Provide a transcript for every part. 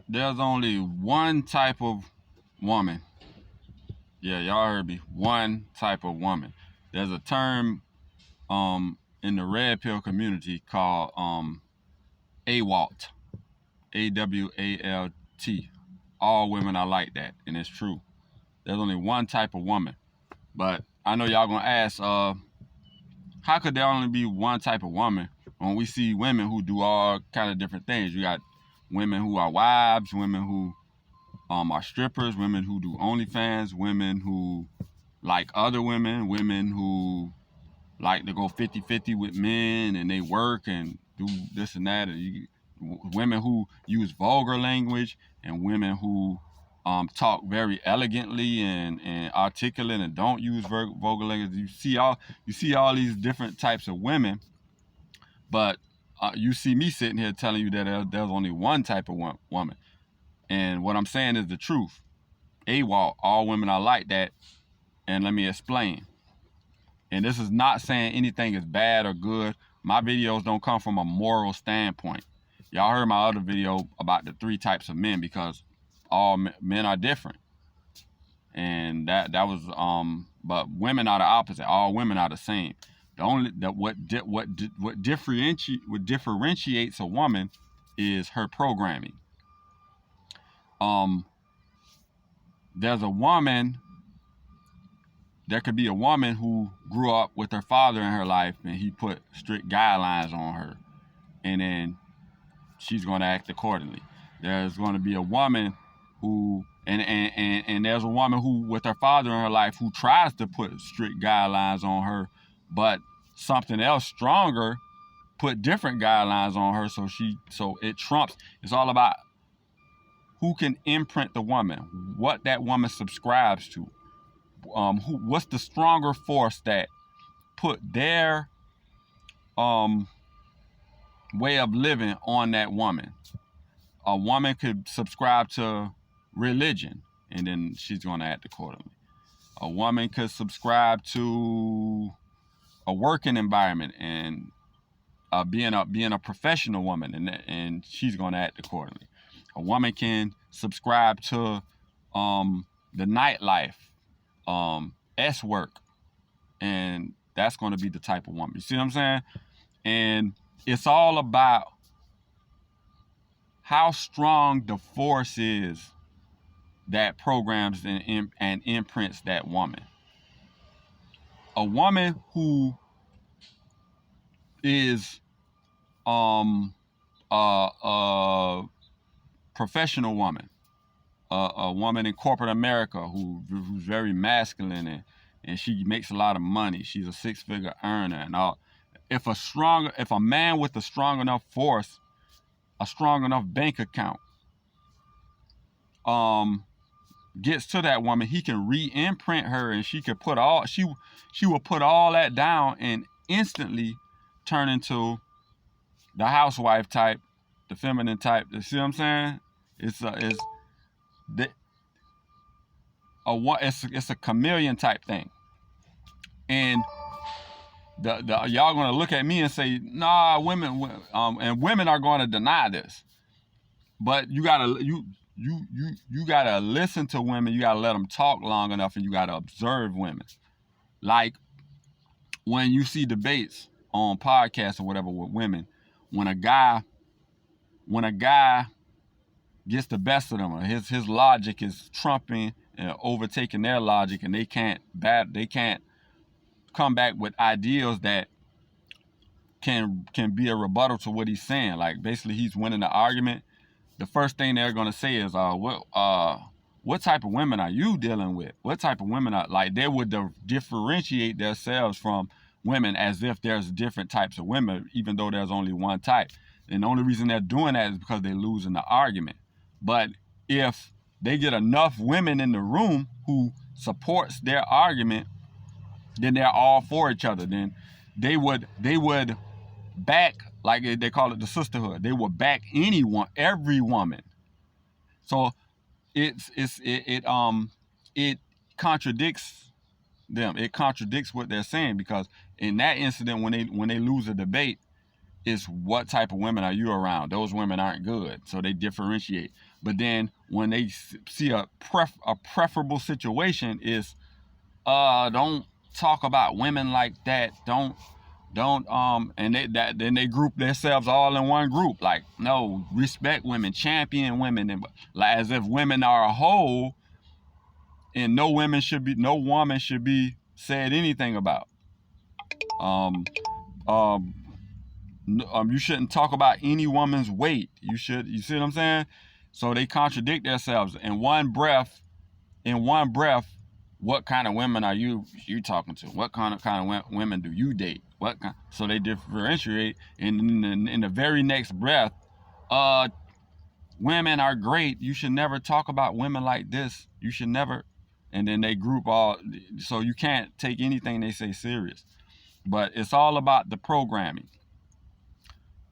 there's only one type of woman. Yeah, y'all heard me. One type of woman. There's a term in the red pill community called AWALT. AWALT. All women are like that, and it's true. There's only one type of woman. But I know y'all gonna ask, how could there only be one type of woman when we see women who do all kind of different things? You got women who are wives, women who are strippers, women who do OnlyFans, women who like other women, women who like to go 50-50 with men and they work and do this and that. And women who use vulgar language and women who talk very elegantly and articulate and don't use vulgar language. You see all these different types of women, but you see me sitting here telling you that there's only one type of woman. And what I'm saying is the truth. AWOL, all women are like that. And let me explain. And this is not saying anything is bad or good. My videos don't come from a moral standpoint. Y'all heard my other video about the 3 types of men, because all men are different. And that was but women are the opposite. All women are the same. The only what differentiates a woman is her programming. There could be a woman who grew up with her father in her life and he put strict guidelines on her, and then she's going to act accordingly. There's going to be a woman who and there's a woman who, with her father in her life, who tries to put strict guidelines on her, but something else stronger put different guidelines on her, so it trumps. It's all about who can imprint the woman, what that woman subscribes to. What's the stronger force that put their way of living on that woman? A woman could subscribe to religion, and then she's going to act accordingly. A woman could subscribe to a working environment and being a professional woman, and she's going to act accordingly. A woman can subscribe to the nightlife, S work, and that's going to be the type of woman. You see what I'm saying? And it's all about how strong the force is that programs and imprints that woman. A woman who is a professional woman, a woman in corporate America who's very masculine and she makes a lot of money. She's a 6-figure earner and all. If a man with a strong enough force, a strong enough bank account, gets to that woman, he can re-imprint her, and she will put all that down and instantly turn into the housewife type, the feminine type. You see what I'm saying? It's a chameleon type thing. And y'all gonna look at me and say, nah, women, and women are going to deny this. But you gotta listen to women. You gotta let them talk long enough, and you gotta observe women. Like when you see debates on podcasts or whatever with women, when a guy gets the best of them, or his logic is trumping and overtaking their logic, and they can't come back with ideals that can be a rebuttal to what he's saying. Like basically he's winning the argument. The first thing they're gonna say is, what type of women are you dealing with? What type of women are like? They would differentiate themselves from women as if there's different types of women, even though there's only one type. And the only reason they're doing that is because they're losing the argument. But if they get enough women in the room who supports their argument, then they're all for each other. Then they would back, like they call it the sisterhood. They would back every woman. So it contradicts them. It contradicts what they're saying, because in that incident, when they lose a debate, it's what type of women are you around. Those women aren't good, so they differentiate. But then when they see a preferable situation, is don't talk about women like that. Don't and then they group themselves all in one group. Like, no, respect women, champion women, and like as if women are a whole, and no woman should be said anything about. Um, um, you shouldn't talk about any woman's weight. You see what I'm saying? So they contradict themselves in one breath. What kind of women are you talking to? What kind of women do you date? So they differentiate, and in the very next breath, women are great. You should never talk about women like this. You should never. And then they group all, so you can't take anything they say serious. But it's all about the programming.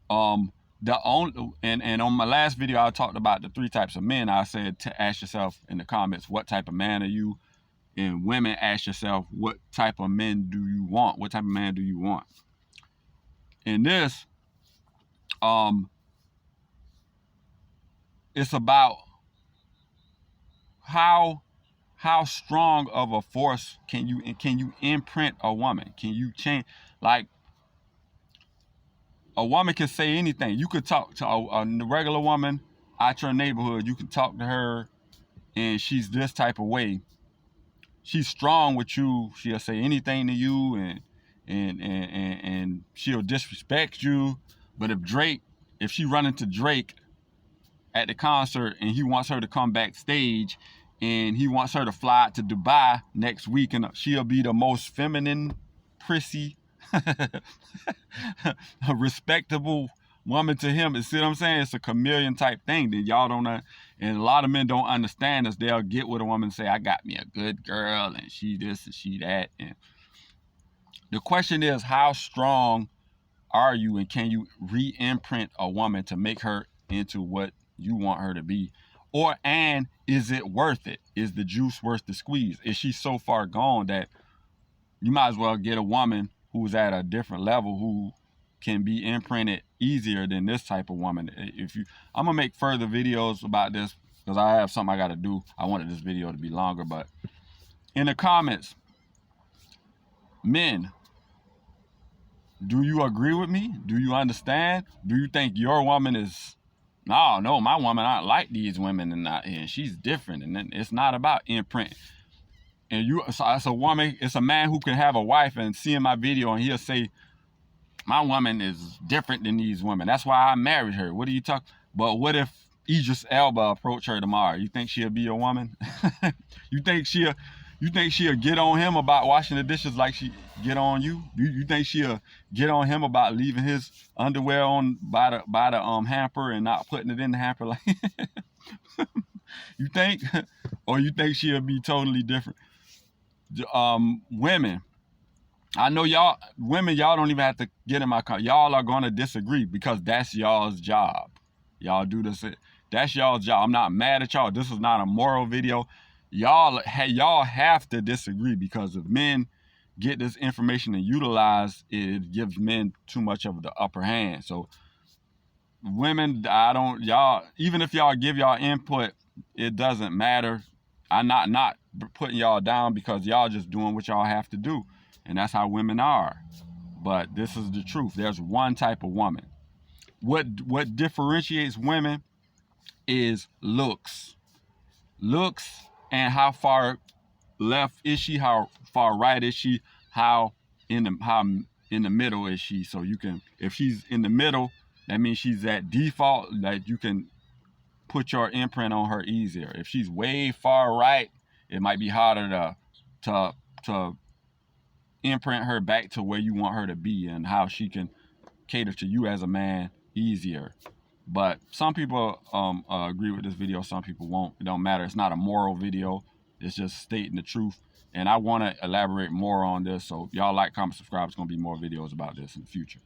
The only and on my last video I talked about the 3 types of men. I said to ask yourself in the comments, what type of man are you? And women, ask yourself, what type of men do you want? What type of man do you want? In this, it's about how strong of a force can you imprint a woman? Can you change? Like, a woman can say anything. You could talk to a regular woman out your neighborhood. You can talk to her, and she's this type of way. She's strong with you. She'll say anything to you, and she'll disrespect you. But if she run into Drake at the concert and he wants her to come backstage and he wants her to fly to Dubai next week, and she'll be the most feminine, prissy, a respectable woman to him. You see what I'm saying? It's a chameleon type thing that y'all don't know. And a lot of men don't understand this. They'll get with a woman and say, I got me a good girl, and she this and she that. And the question is, how strong are you, and can you re-imprint a woman to make her into what you want her to be? And is it worth it? Is the juice worth the squeeze? Is she so far gone that you might as well get a woman who's at a different level, who can be imprinted easier than this type of woman? I'm gonna make further videos about this because I have something I gotta do. I wanted this video to be longer, but in the comments, men, do you agree with me? Do you understand? Do you think your woman is, no, my woman aren't like these women, and she's different, and then it's not about imprint. And it's a woman, it's a man who can have a wife and see in my video and he'll say, my woman is different than these women. That's why I married her. What are you talking? But what if Idris Elba approached her tomorrow? You think she'll be your woman? You think she'll get on him about washing the dishes like she get on you? You think she'll get on him about leaving his underwear on by the hamper and not putting it in the hamper? Like, you think? Or you think she'll be totally different? Women, I know y'all don't even have to get in my car. Y'all are gonna disagree because that's y'all's job. Y'all do this. That's y'all's job. I'm not mad at y'all. This is not a moral video. Y'all have to disagree, because if men get this information and utilize it, it gives men too much of the upper hand. So women, even if y'all give y'all input, it doesn't matter. I'm not putting y'all down, because y'all just doing what y'all have to do. And that's how women are. But this is the truth. There's one type of woman. What differentiates women is looks. Looks, and how far left is she, how far right is she, how in the middle is she. So you can, if she's in the middle, that means she's at default, that you can put your imprint on her easier. If she's way far right, it might be harder to imprint her back to where you want her to be, and how she can cater to you as a man easier. But some people agree with this video, some people won't. It don't matter. It's not a moral video. It's just stating the truth. And I want to elaborate more on this. So y'all like, comment, subscribe. It's going to be more videos about this in the future.